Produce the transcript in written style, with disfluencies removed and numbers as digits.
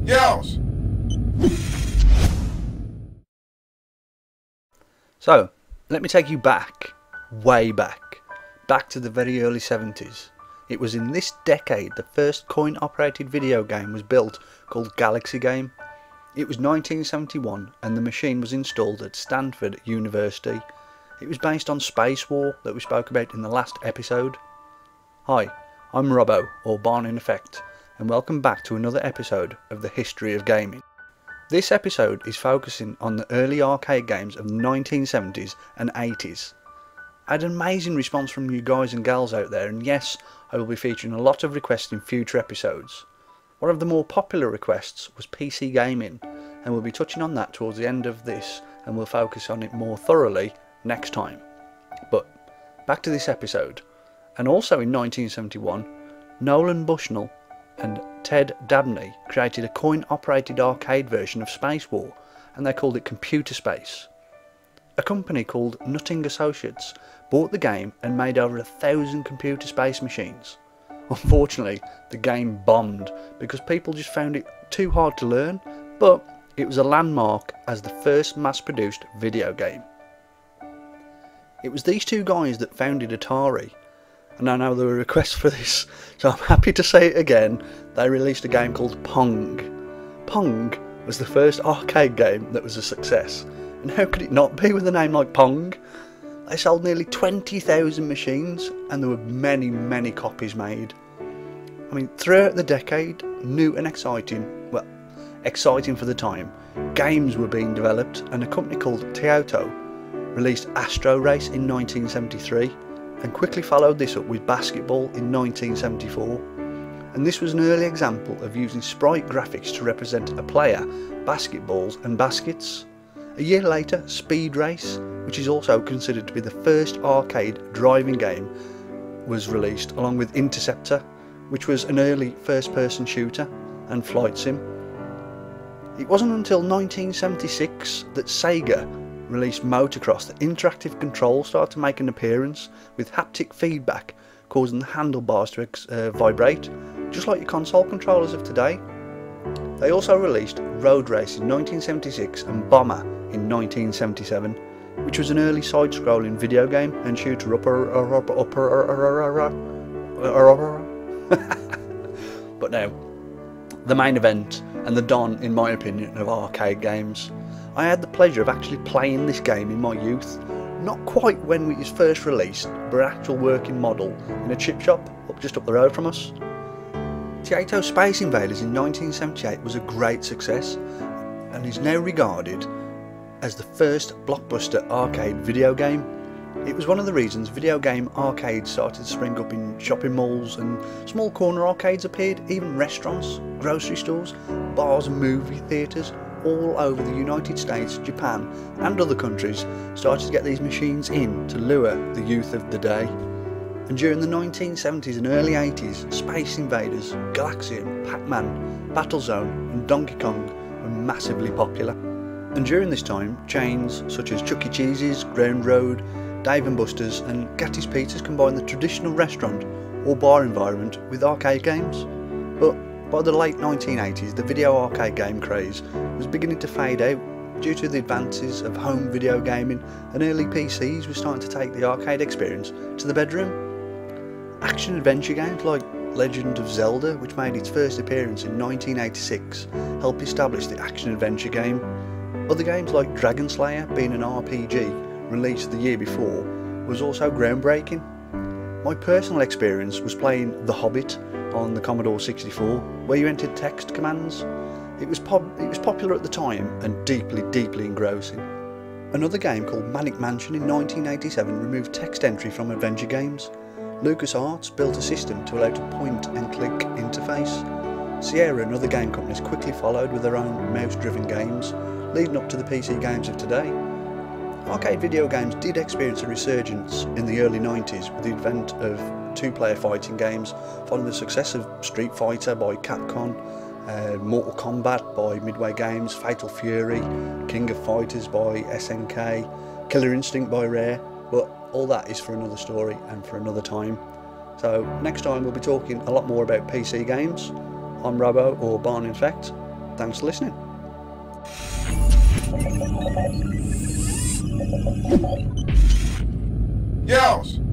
Yeousch! So, let me take you back, way back to the very early 70s. It was in this decade the first coin-operated video game was built, called Galaxy Game. It was 1971 and the machine was installed at Stanford University. It was based on Space War that we spoke about in the last episode. Hi, I'm Robbo, or BarnInEffect, and welcome back to another episode of the History of Gaming. This episode is focusing on the early arcade games of the 1970s and 80s. I had an amazing response from you guys and gals out there, and yes, I will be featuring a lot of requests in future episodes. One of the more popular requests was PC gaming, and we'll be touching on that towards the end of this, and we'll focus on it more thoroughly next time. But back to this episode. And also in 1971, Nolan Bushnell and Ted Dabney created a coin-operated arcade version of Space War, and they called it Computer Space. A company called Nutting Associates bought the game and made over 1,000 computer space machines. Unfortunately, the game bombed because people just found it too hard to learn, but it was a landmark as the first mass-produced video game. It was these two guys that founded Atari, and I know there were requests for this, so I'm happy to say it again. They released a game called Pong. Pong was the first arcade game that was a success, and how could it not be with a name like Pong? They sold nearly 20,000 machines, and there were many copies made. I mean, throughout the decade, new and exciting, well, exciting for the time, games were being developed, and a company called Yeousch released Astro Race in 1973, and quickly followed this up with basketball in 1974. And this was an early example of using sprite graphics to represent a player, basketballs and baskets. A year later, Speed Race, which is also considered to be the first arcade driving game, was released, along with Interceptor, which was an early first-person shooter, and Flight Sim. It wasn't until 1976 that Sega released Motocross that interactive controls started to make an appearance, with haptic feedback causing the handlebars to vibrate, just like your console controllers of today. They also released Road Race in 1976 and Bomber in 1977, which was an early side-scrolling video game and shooter But now, the main event and the dawn, in my opinion, of arcade games. I had the pleasure of actually playing this game in my youth, not quite when it was first released, but an actual working model in a chip shop just up the road from us. Yeousch Space Invaders in 1978 was a great success, and is now regarded as the first blockbuster arcade video game. It was one of the reasons video game arcades started to spring up in shopping malls, and small corner arcades appeared, even restaurants, grocery stores, bars and movie theatres all over the United States, Japan and other countries started to get these machines in to lure the youth of the day. And during the 1970s and early 80s, Space Invaders, Galaxian, Pac-Man, Battlezone and Donkey Kong were massively popular. And during this time, chains such as Chuck E. Cheese's, Ground Road, Dave & Buster's and Gatti's Pizzas combined the traditional restaurant or bar environment with arcade games. But by the late 1980s, the video arcade game craze was beginning to fade out due to the advances of home video gaming, and early PCs were starting to take the arcade experience to the bedroom. Action-adventure games like Legend of Zelda, which made its first appearance in 1986, helped establish the action-adventure game. Other games like Dragon Slayer, being an RPG released the year before, was also groundbreaking. My personal experience was playing The Hobbit on the Commodore 64, where you entered text commands. It was popular at the time and deeply engrossing. Another game called Manic Mansion in 1987 removed text entry from adventure games. LucasArts built a system to allow a point-and-click interface. Sierra and other game companies quickly followed with their own mouse-driven games, leading up to the PC games of today. Arcade video games did experience a resurgence in the early 90s with the advent of two-player fighting games, following the success of Street Fighter by Capcom, Mortal Kombat by Midway Games, Fatal Fury, King of Fighters by SNK, Killer Instinct by Rare, but all that is for another story and for another time. So next time we'll be talking a lot more about PC games. I'm Robo or BarnInEffect. Thanks for listening. Yeousch!